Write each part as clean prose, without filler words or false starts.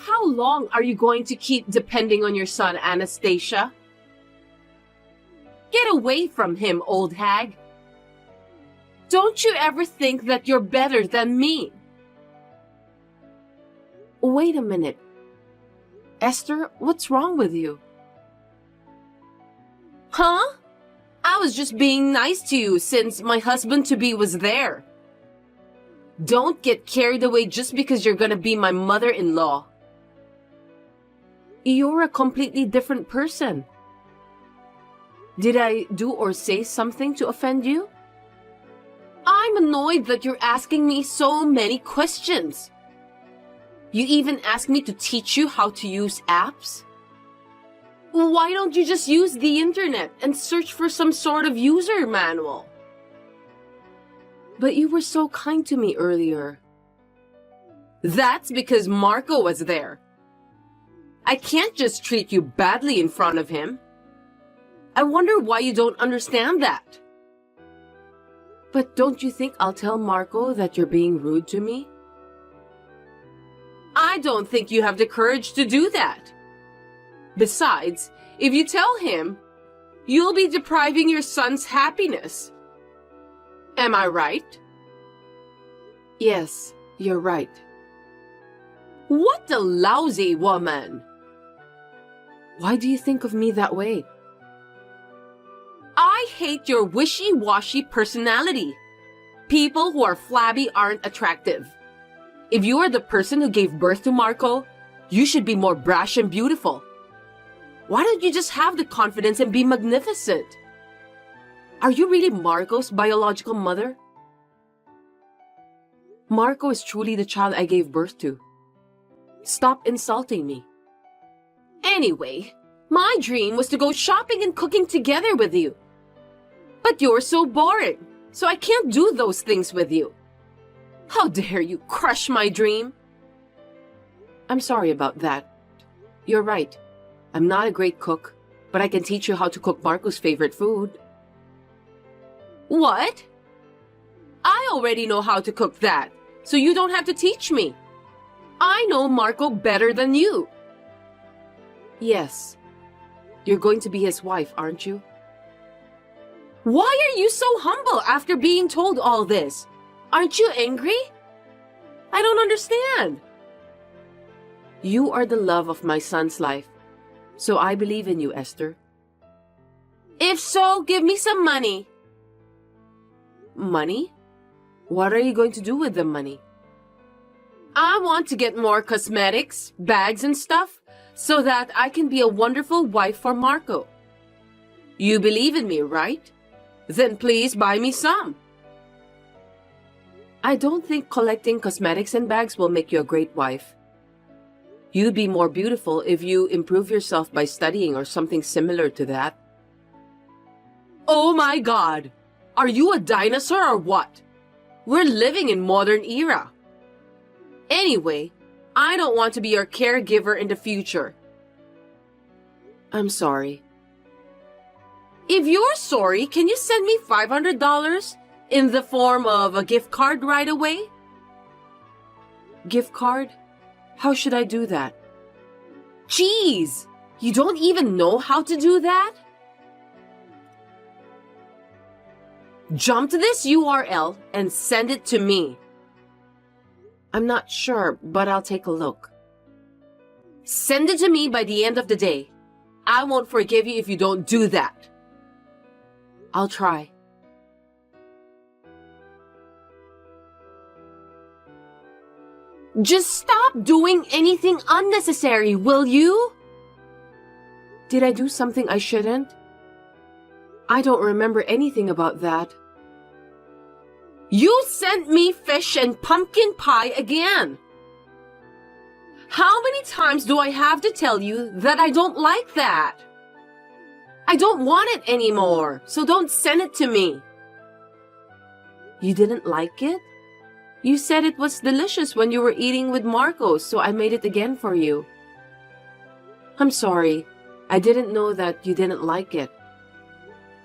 how long are you going to keep depending on your son, Anastasia? Get away from him, old hag. Don't you ever think that you're better than me? Wait a minute. Esther, what's wrong with you? Huh? I was just being nice to you since my husband-to-be was there. Don't get carried away just because you're gonna be my mother-in-law. You're a completely different person. Did I do or say something to offend you? I'm annoyed that you're asking me so many questions. You even asked me to teach you how to use apps? Why don't you just use the internet and search for some sort of user manual? But you were so kind to me earlier. That's because Marco was there. I can't just treat you badly in front of him. I wonder why you don't understand that. But don't you think I'll tell Marco that you're being rude to me? I don't think you have the courage to do that. Besides, if you tell him, you'll be depriving your son's happiness. Am I right? Yes, you're right. What a lousy woman! Why do you think of me that way? I hate your wishy-washy personality. People who are flabby aren't attractive. If you are the person who gave birth to Marco, you should be more brash and beautiful. Why don't you just have the confidence and be magnificent? Are you really Marco's biological mother? Marco is truly the child I gave birth to. Stop insulting me. Anyway, my dream was to go shopping and cooking together with you. But you're so boring, so I can't do those things with you. How dare you crush my dream? I'm sorry about that. You're right. I'm not a great cook, but I can teach you how to cook Marco's favorite food. What? I already know how to cook that, so you don't have to teach me. I know Marco better than you. Yes. You're going to be his wife, aren't you? Why are you so humble after being told all this? Aren't you angry? I don't understand. You are the love of my son's life, so I believe in you, Esther. If so, give me some money. Money? What are you going to do with the money? I want to get more cosmetics, bags and stuff, so that I can be a wonderful wife for Marco. You believe in me, right? Then please buy me some. I don't think collecting cosmetics and bags will make you a great wife. You'd be more beautiful if you improve yourself by studying or something similar to that. Oh my God! Are you a dinosaur or what? We're living in modern era. Anyway, I don't want to be your caregiver in the future. I'm sorry. If you're sorry, can you send me $500 in the form of a gift card right away? Gift card? How should I do that? Jeez, you don't even know how to do that? Jump to this URL and send it to me. I'm not sure, but I'll take a look. Send it to me by the end of the day. I won't forgive you if you don't do that. I'll try. Just stop doing anything unnecessary, will you? Did I do something I shouldn't? I don't remember anything about that. You sent me fish and pumpkin pie again. How many times do I have to tell you that I don't like that? I don't want it anymore, so don't send it to me. You didn't like it? You said it was delicious when you were eating with Marco, so I made it again for you. I'm sorry. I didn't know that you didn't like it.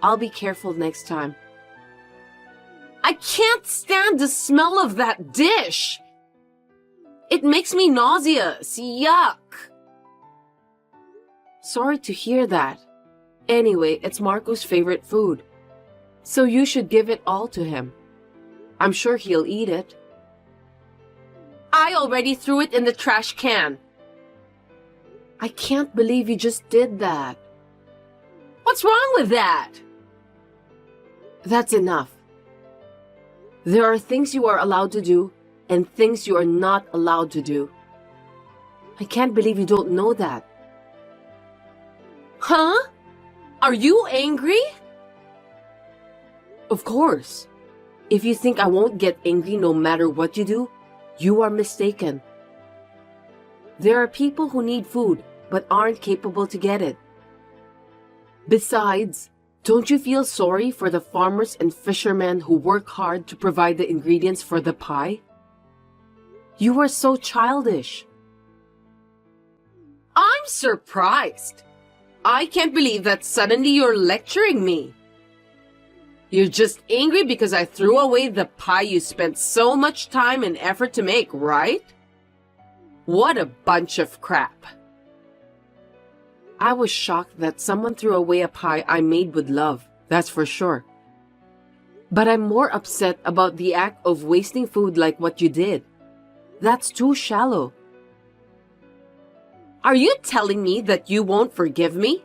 I'll be careful next time. I can't stand the smell of that dish. It makes me nauseous. Yuck. Sorry to hear that. Anyway, it's Marco's favorite food. So you should give it all to him. I'm sure he'll eat it. I already threw it in the trash can. I can't believe you just did that. What's wrong with that? That's enough. There are things you are allowed to do and things you are not allowed to do. I can't believe you don't know that. Huh? Are you angry? Of course. If you think I won't get angry no matter what you do, you are mistaken. There are people who need food but aren't capable to get it. Besides, don't you feel sorry for the farmers and fishermen who work hard to provide the ingredients for the pie? You are so childish. I'm surprised. I can't believe that suddenly you're lecturing me. You're just angry because I threw away the pie you spent so much time and effort to make, right? What a bunch of crap. I was shocked that someone threw away a pie I made with love, that's for sure. But I'm more upset about the act of wasting food like what you did. That's too shallow. Are you telling me that you won't forgive me?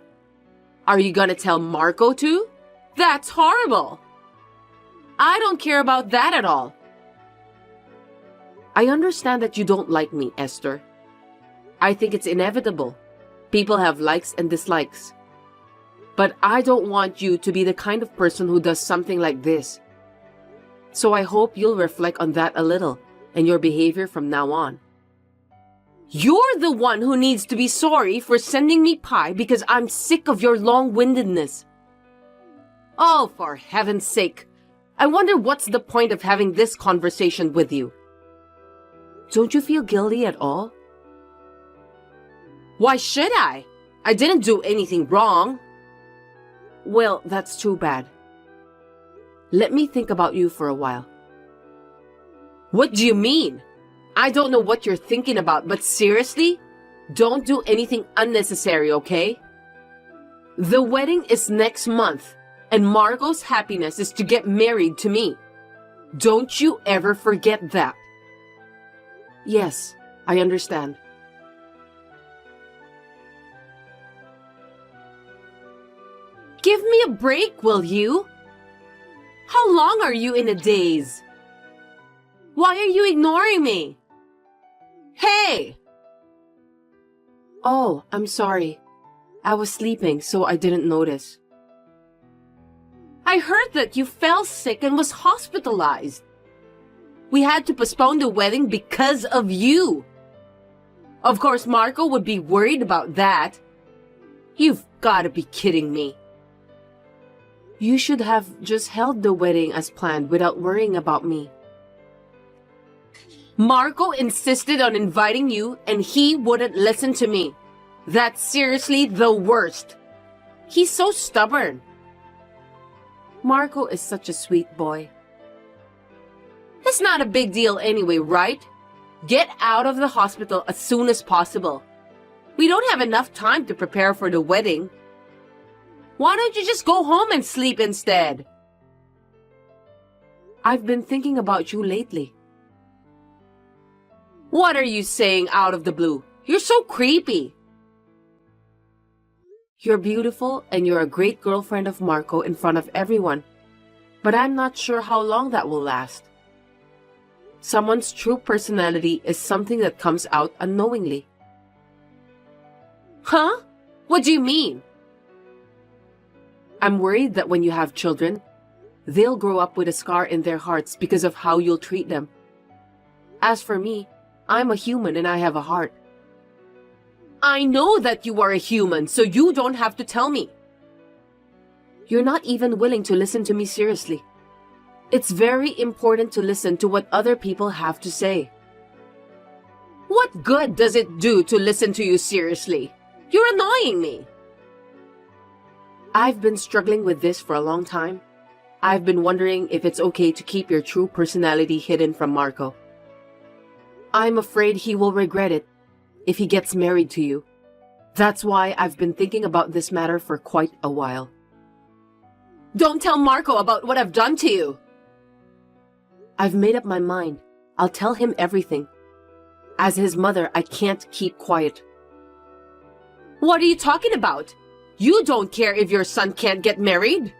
Are you gonna tell Marco too? That's horrible. I don't care about that at all. I understand that you don't like me, Esther. I think it's inevitable. People have likes and dislikes. But I don't want you to be the kind of person who does something like this. So I hope you'll reflect on that a little and your behavior from now on. You're the one who needs to be sorry for sending me pie because I'm sick of your long-windedness. Oh, for heaven's sake. I wonder what's the point of having this conversation with you. Don't you feel guilty at all? Why should I? I didn't do anything wrong. Well, that's too bad. Let me think about you for a while. What do you mean? I don't know what you're thinking about, but seriously? Don't do anything unnecessary, okay? The wedding is next month, and Marco's happiness is to get married to me. Don't you ever forget that. Yes, I understand. Give me a break, will you? How long are you in a daze? Why are you ignoring me? Hey! Oh, I'm sorry. I was sleeping, so I didn't notice. I heard that you fell sick and was hospitalized. We had to postpone the wedding because of you. Of course, Marco would be worried about that. You've got to be kidding me. You should have just held the wedding as planned without worrying about me. Marco insisted on inviting you and he wouldn't listen to me. That's seriously the worst. He's so stubborn. Marco is such a sweet boy. It's not a big deal anyway, right? Get out of the hospital as soon as possible. We don't have enough time to prepare for the wedding. Why don't you just go home and sleep instead? I've been thinking about you lately. What are you saying out of the blue? You're so creepy. You're beautiful and you're a great girlfriend of Marco in front of everyone. But I'm not sure how long that will last. Someone's true personality is something that comes out unknowingly. Huh? What do you mean? I'm worried that when you have children, they'll grow up with a scar in their hearts because of how you'll treat them. As for me, I'm a human and I have a heart. I know that you are a human, so you don't have to tell me. You're not even willing to listen to me seriously. It's very important to listen to what other people have to say. What good does it do to listen to you seriously? You're annoying me. I've been struggling with this for a long time. I've been wondering if it's okay to keep your true personality hidden from Marco. I'm afraid he will regret it if he gets married to you. That's why I've been thinking about this matter for quite a while. Don't tell Marco about what I've done to you! I've made up my mind. I'll tell him everything. As his mother, I can't keep quiet. What are you talking about? You don't care if your son can't get married?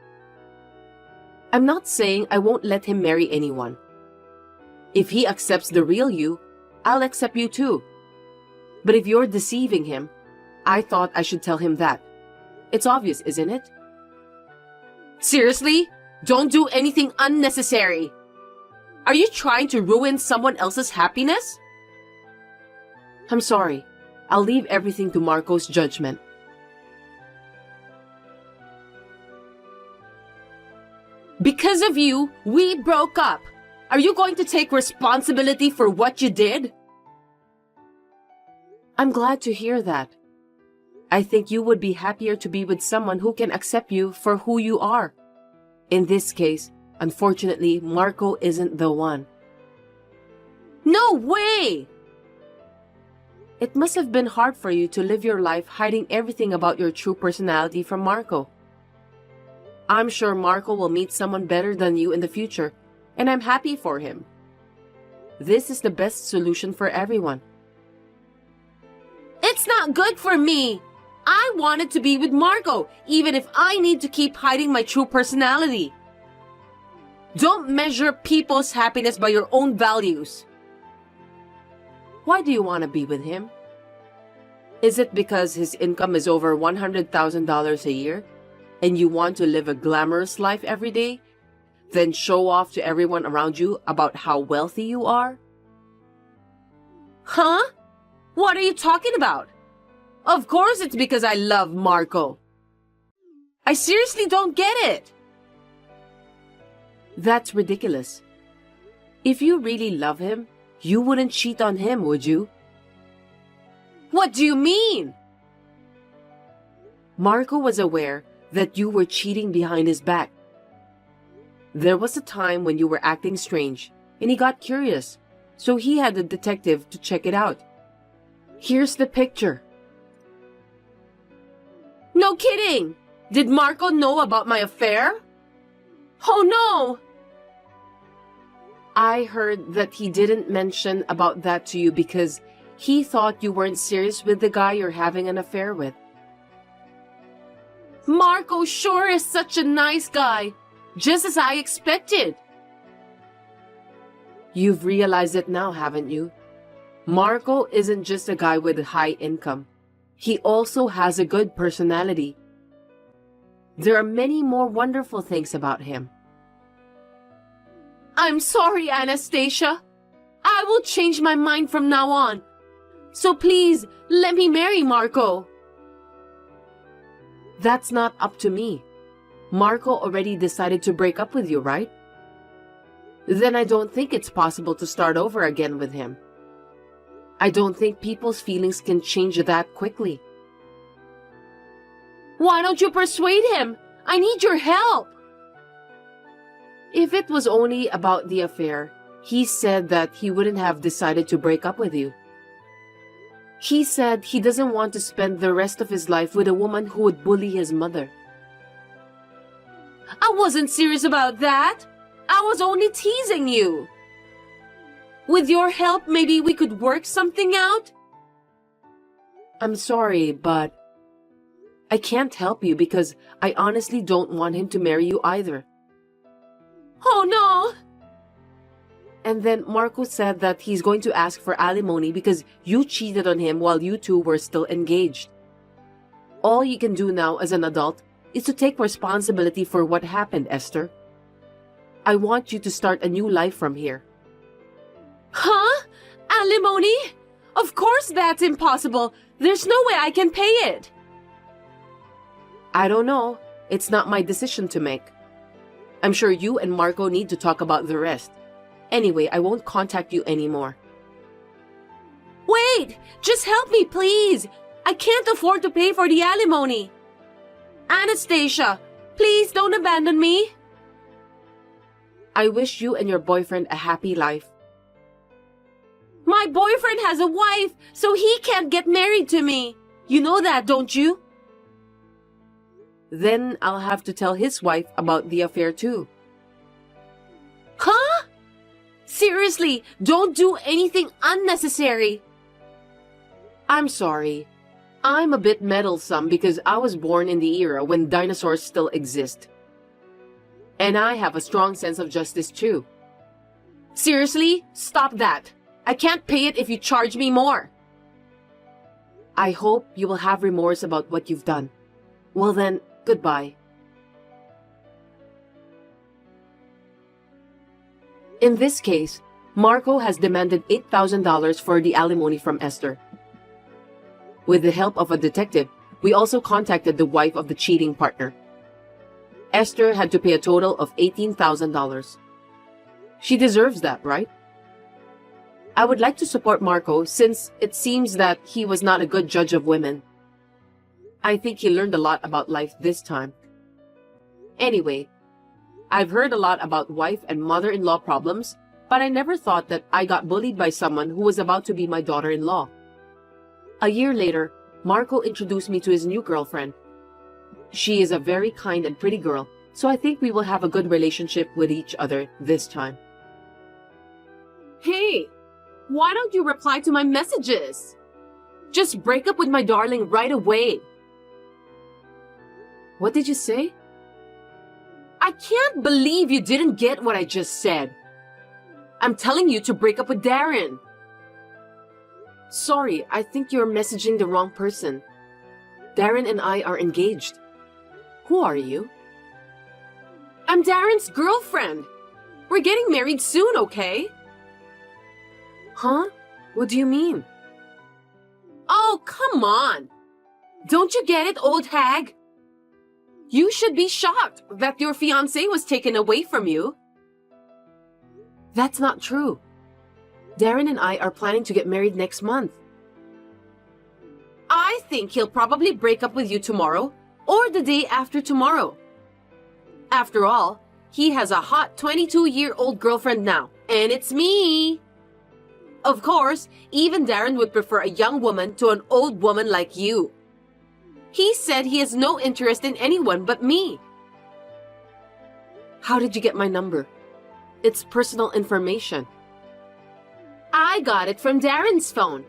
I'm not saying I won't let him marry anyone. If he accepts the real you, I'll accept you too. But if you're deceiving him, I thought I should tell him that. It's obvious, isn't it? Seriously? Don't do anything unnecessary. Are you trying to ruin someone else's happiness? I'm sorry. I'll leave everything to Marco's judgment. Because of you, we broke up. Are you going to take responsibility for what you did? I'm glad to hear that. I think you would be happier to be with someone who can accept you for who you are. In this case, unfortunately, Marco isn't the one. No way! It must have been hard for you to live your life hiding everything about your true personality from Marco. I'm sure Marco will meet someone better than you in the future, and I'm happy for him. This is the best solution for everyone. It's not good for me! I wanted to be with Marco, even if I need to keep hiding my true personality. Don't measure people's happiness by your own values. Why do you want to be with him? Is it because his income is over $100,000 a year, and you want to live a glamorous life every day, then show off to everyone around you about how wealthy you are? Huh? What are you talking about? Of course it's because I love Marco. I seriously don't get it. That's ridiculous. If you really love him, you wouldn't cheat on him, would you? What do you mean? Marco was aware that you were cheating behind his back. There was a time when you were acting strange, and he got curious, so he had a detective to check it out. Here's the picture. No kidding! Did Marco know about my affair? Oh no! I heard that he didn't mention about that to you because he thought you weren't serious with the guy you're having an affair with. Marco sure is such a nice guy, just as I expected. You've realized it now, haven't you? Marco isn't just a guy with a high income. He also has a good personality. There are many more wonderful things about him. I'm sorry, Anastasia. I will change my mind from now on. So please, let me marry Marco. That's not up to me. Marco already decided to break up with you, right? Then I don't think it's possible to start over again with him. I don't think people's feelings can change that quickly. Why don't you persuade him? I need your help. If it was only about the affair, he said that he wouldn't have decided to break up with you. He said he doesn't want to spend the rest of his life with a woman who would bully his mother. I wasn't serious about that. I was only teasing you. With your help, maybe we could work something out? I'm sorry, but I can't help you because I honestly don't want him to marry you either. Oh no! And then Marco said that he's going to ask for alimony because you cheated on him while you two were still engaged. All you can do now as an adult is to take responsibility for what happened, Esther. I want you to start a new life from here. Huh? Alimony? Of course that's impossible. There's no way I can pay it. I don't know. It's not my decision to make. I'm sure you and Marco need to talk about the rest. Anyway, I won't contact you anymore. Wait! Just help me, please! I can't afford to pay for the alimony. Anastasia, please don't abandon me. I wish you and your boyfriend a happy life. My boyfriend has a wife, so he can't get married to me. You know that, don't you? Then I'll have to tell his wife about the affair too. Huh? Seriously, don't do anything unnecessary. I'm sorry. I'm a bit meddlesome because I was born in the era when dinosaurs still exist. And I have a strong sense of justice too. Seriously, stop that. I can't pay it if you charge me more. I hope you will have remorse about what you've done. Well then, goodbye. In this case, Marco has demanded $8,000 for the alimony from Esther. With the help of a detective, we also contacted the wife of the cheating partner. Esther had to pay a total of $18,000. She deserves that, right? I would like to support Marco since it seems that he was not a good judge of women. I think he learned a lot about life this time. Anyway, I've heard a lot about wife and mother-in-law problems, but I never thought that I got bullied by someone who was about to be my daughter-in-law. A year later, Marco introduced me to his new girlfriend. She is a very kind and pretty girl, so I think we will have a good relationship with each other this time. Hey, why don't you reply to my messages? Just break up with my darling right away. What did you say? I can't believe you didn't get what I just said. I'm telling you to break up with Darren. Sorry, I think you're messaging the wrong person. Darren and I are engaged. Who are you? I'm Darren's girlfriend. We're getting married soon, okay? Huh? What do you mean? Oh, come on. Don't you get it, old hag? You should be shocked that your fiancé was taken away from you. That's not true. Darren and I are planning to get married next month. I think he'll probably break up with you tomorrow or the day after tomorrow. After all, he has a hot 22-year-old girlfriend now, and it's me. Of course, even Darren would prefer a young woman to an old woman like you. He said he has no interest in anyone but me. How did you get my number? It's personal information. I got it from Darren's phone.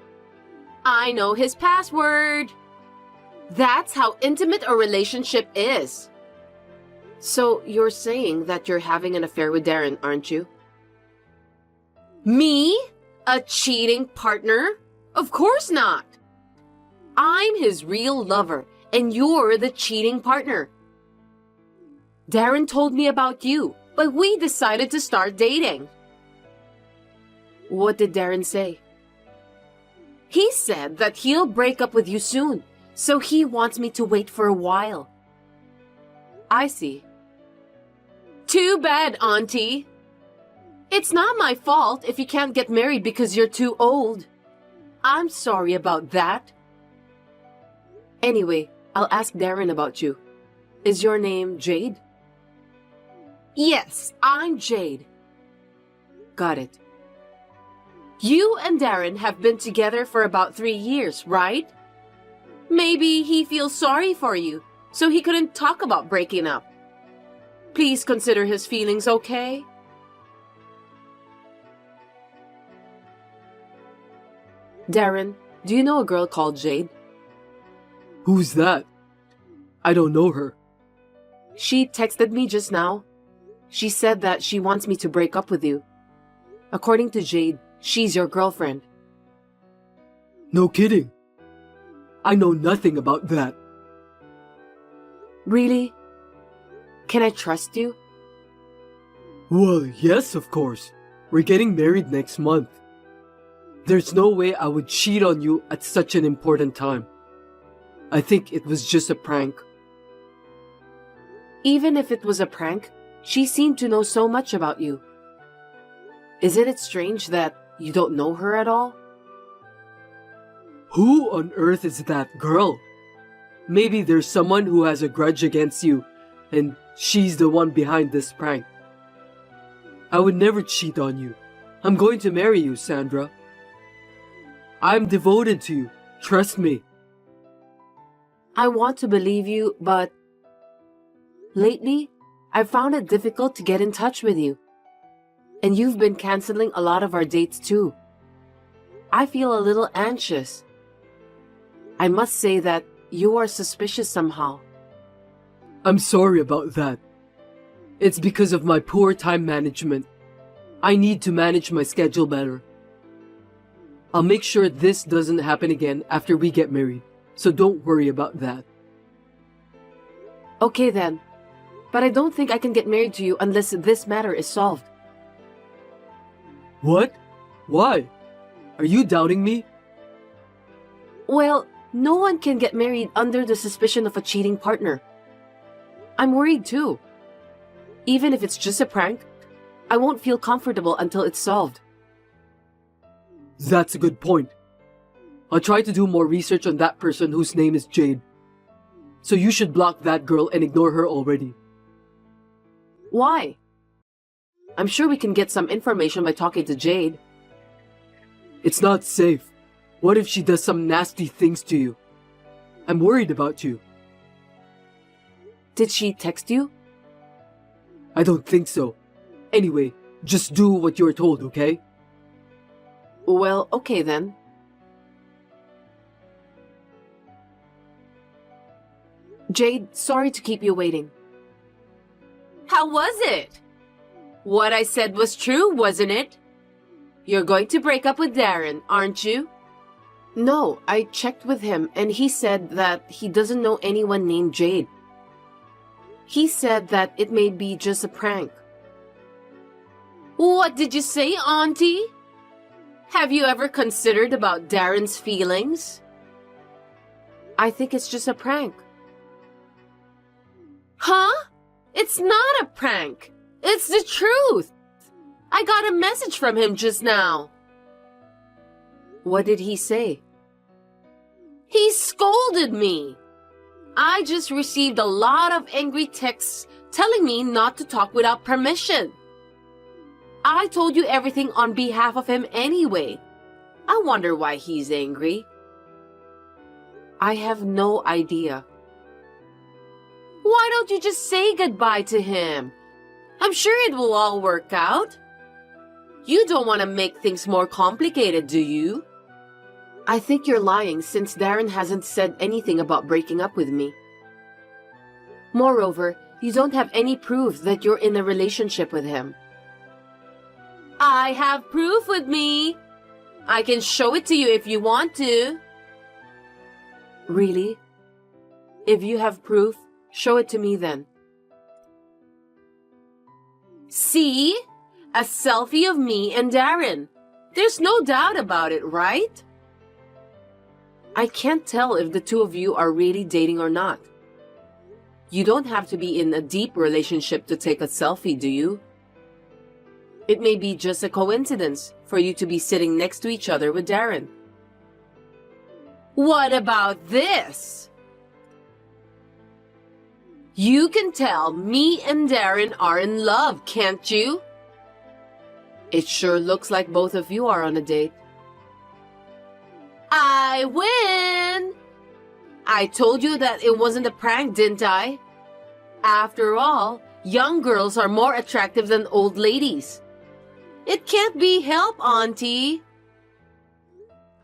I know his password. That's how intimate a relationship is. So you're saying that you're having an affair with Darren, aren't you? Me? A cheating partner? Of course not. I'm his real lover, and you're the cheating partner. Darren told me about you, but we decided to start dating. What did Darren say? He said that he'll break up with you soon, so he wants me to wait for a while. I see. Too bad, Auntie. It's not my fault if you can't get married because you're too old. I'm sorry about that. Anyway, I'll ask Darren about you. Is your name Jade? Yes, I'm Jade. Got it. You and Darren have been together for about 3 years, right? Maybe he feels sorry for you, so he couldn't talk about breaking up. Please consider his feelings, okay? Darren, do you know a girl called Jade? Who's that? I don't know her. She texted me just now. She said that she wants me to break up with you. According to Jade, she's your girlfriend. No kidding. I know nothing about that. Really? Can I trust you? Well, yes, of course. We're getting married next month. There's no way I would cheat on you at such an important time. I think it was just a prank. Even if it was a prank, she seemed to know so much about you. Isn't it strange that you don't know her at all? Who on earth is that girl? Maybe there's someone who has a grudge against you, and she's the one behind this prank. I would never cheat on you. I'm going to marry you, Sandra. I'm devoted to you. Trust me. I want to believe you, but lately, I've found it difficult to get in touch with you. And you've been canceling a lot of our dates too. I feel a little anxious. I must say that you are suspicious somehow. I'm sorry about that. It's because of my poor time management. I need to manage my schedule better. I'll make sure this doesn't happen again after we get married, so don't worry about that. Okay then, but I don't think I can get married to you unless this matter is solved. What? Why? Are you doubting me? Well, no one can get married under the suspicion of a cheating partner. I'm worried too. Even if it's just a prank, I won't feel comfortable until it's solved. That's a good point. I'll try to do more research on that person whose name is Jade. So you should block that girl and ignore her already. Why? I'm sure we can get some information by talking to Jade. It's not safe. What if she does some nasty things to you? I'm worried about you. Did she text you? I don't think so. Anyway, just do what you're told, okay? Well, okay then. Jade, sorry to keep you waiting. How was it? What I said was true, wasn't it? You're going to break up with Darren, aren't you? No, I checked with him and he said that he doesn't know anyone named Jade. He said that it may be just a prank. What did you say, Auntie? Have you ever considered about Darren's feelings? I think it's just a prank. Huh? It's not a prank. It's the truth. I got a message from him just now. What did he say? He scolded me. I just received a lot of angry texts telling me not to talk without permission. I told you everything on behalf of him anyway. I wonder why he's angry. I have no idea. Why don't you just say goodbye to him? I'm sure it will all work out. You don't want to make things more complicated, do you? I think you're lying since Darren hasn't said anything about breaking up with me. Moreover, you don't have any proof that you're in a relationship with him. I have proof with me. I can show it to you if you want to. Really? If you have proof, show it to me then. See? A selfie of me and Darren. There's no doubt about it, right? I can't tell if the two of you are really dating or not. You don't have to be in a deep relationship to take a selfie, do you? It may be just a coincidence for you to be sitting next to each other with Darren. What about this? You can tell me and Darren are in love, can't you? It sure looks like both of you are on a date. I win! I told you that it wasn't a prank, didn't I? After all, young girls are more attractive than old ladies. It can't be helped, Auntie.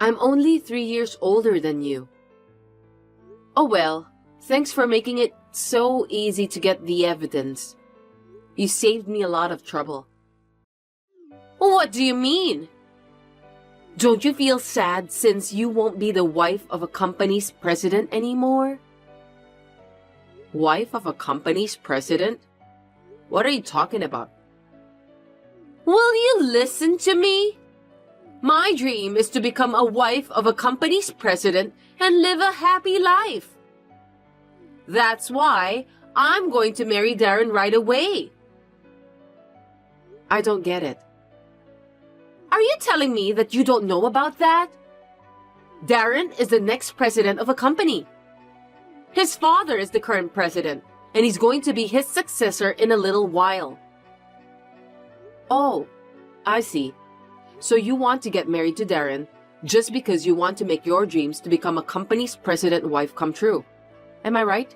I'm only 3 years older than you. Oh well, thanks for making it so easy to get the evidence. You saved me a lot of trouble. What do you mean? Don't you feel sad since you won't be the wife of a company's president anymore? Wife of a company's president? What are you talking about? Will you listen to me? My dream is to become a wife of a company's president and live a happy life. That's why I'm going to marry Darren right away. I don't get it. Are you telling me that you don't know about that? Darren is the next president of a company. His father is the current president, and he's going to be his successor in a little while. Oh, I see. So you want to get married to Darren, just because you want to make your dreams to become a company's president wife come true. Am I right?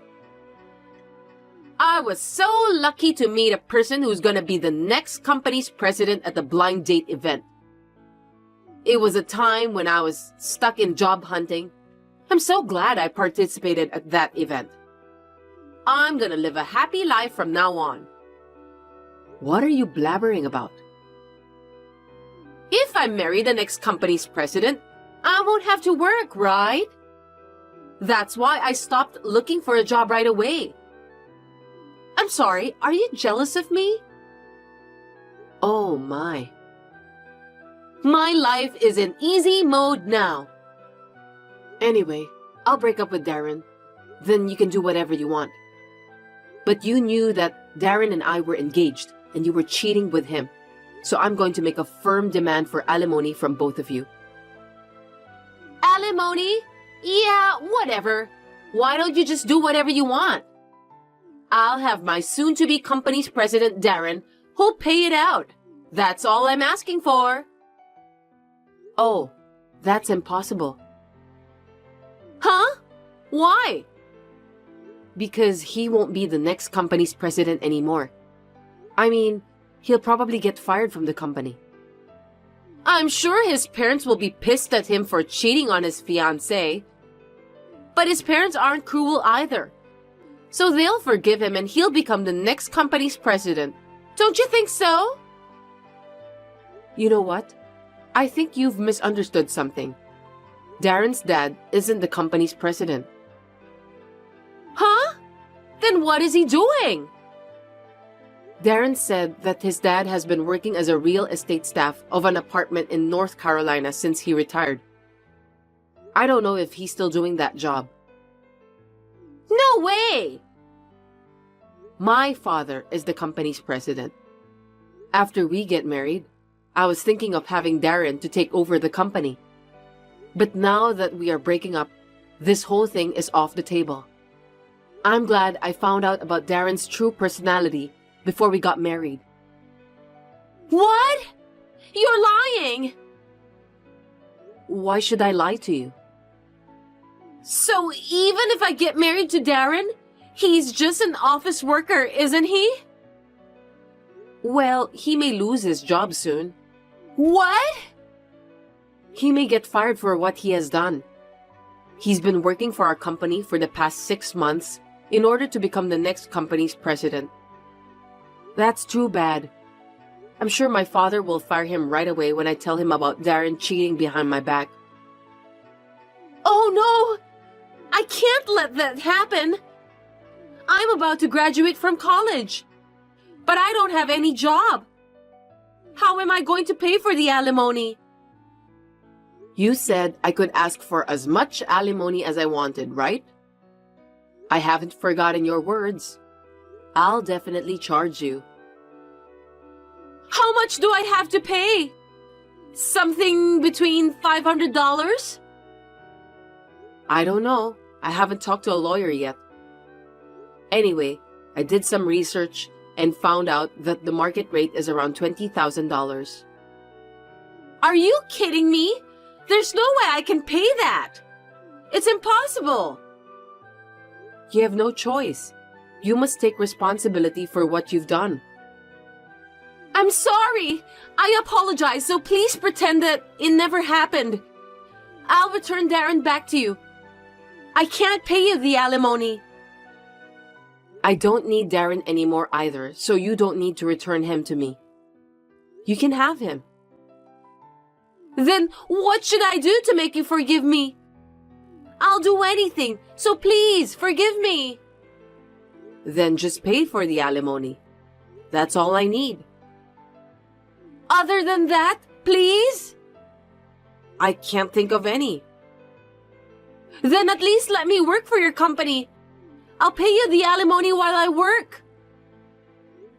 I was so lucky to meet a person who's gonna be the next company's president at the blind date event. It was a time when I was stuck in job hunting. I'm so glad I participated at that event. I'm gonna live a happy life from now on. What are you blabbering about? If I marry the next company's president, I won't have to work, right? That's why I stopped looking for a job right away. I'm sorry, are you jealous of me? Oh my. My life is in easy mode now. Anyway, I'll break up with Darren. Then you can do whatever you want. But you knew that Darren and I were engaged and you were cheating with him. So I'm going to make a firm demand for alimony from both of you. Alimony? Yeah, whatever. Why don't you just do whatever you want? I'll have my soon-to-be company's president, Darren, who'll pay it out. That's all I'm asking for. Oh, that's impossible. Huh? Why? Because he won't be the next company's president anymore. I mean, he'll probably get fired from the company. I'm sure his parents will be pissed at him for cheating on his fiancée. But his parents aren't cruel either. So they'll forgive him and he'll become the next company's president. Don't you think so? You know what? I think you've misunderstood something. Darren's dad isn't the company's president. Huh? Then what is he doing? Darren said that his dad has been working as a real estate staff of an apartment in North Carolina since he retired. I don't know if he's still doing that job. No way! My father is the company's president. After we get married, I was thinking of having Darren to take over the company. But now that we are breaking up, this whole thing is off the table. I'm glad I found out about Darren's true personality before we got married. What? You're lying! Why should I lie to you? So even if I get married to Darren, he's just an office worker, isn't he? Well, he may lose his job soon. What? He may get fired for what he has done. He's been working for our company for the past 6 months in order to become the next company's president. That's too bad. I'm sure my father will fire him right away when I tell him about Darren cheating behind my back. Oh no! I can't let that happen! I'm about to graduate from college, but I don't have any job. How am I going to pay for the alimony? You said I could ask for as much alimony as I wanted, right? I haven't forgotten your words. I'll definitely charge you. How much do I have to pay? Something between $500? I don't know. I haven't talked to a lawyer yet. Anyway, I did some research and found out that the market rate is around $20,000. Are you kidding me? There's no way I can pay that. It's impossible. You have no choice. You must take responsibility for what you've done. I'm sorry. I apologize, so please pretend that it never happened. I'll return Darren back to you. I can't pay you the alimony. I don't need Darren anymore either, so you don't need to return him to me. You can have him. Then what should I do to make you forgive me? I'll do anything, so please forgive me. Then just pay for the alimony. That's all I need. Other than that, please? I can't think of any. Then at least let me work for your company. I'll pay you the alimony while I work.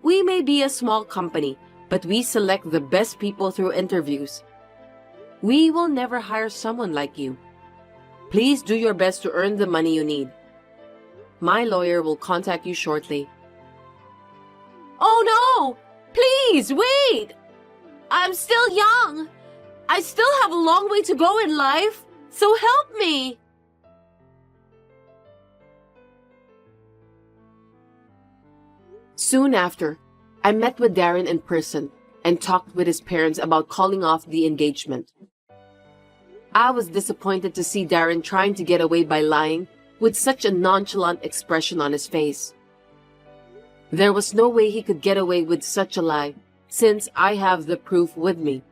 We may be a small company, but we select the best people through interviews. We will never hire someone like you. Please do your best to earn the money you need. My lawyer will contact you shortly. Oh no! Please, wait! I'm still young. I still have a long way to go in life, so help me! Soon after, I met with Darren in person and talked with his parents about calling off the engagement. I was disappointed to see Darren trying to get away by lying with such a nonchalant expression on his face. There was no way he could get away with such a lie, since I have the proof with me.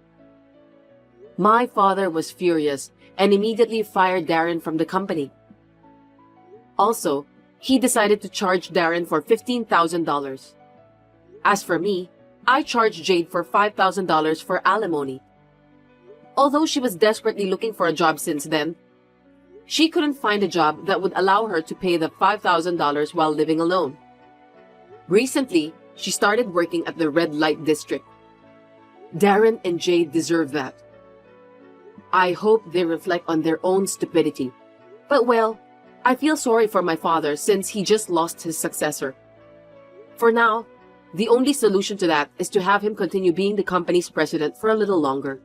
My father was furious and immediately fired Darren from the company. Also, he decided to charge Darren for $15,000. As for me, I charged Jade for $5,000 for alimony. Although she was desperately looking for a job since then, she couldn't find a job that would allow her to pay the $5,000 while living alone. Recently, she started working at the red light district. Darren and Jade deserve that. I hope they reflect on their own stupidity. But well, I feel sorry for my father since he just lost his successor. For now, the only solution to that is to have him continue being the company's president for a little longer.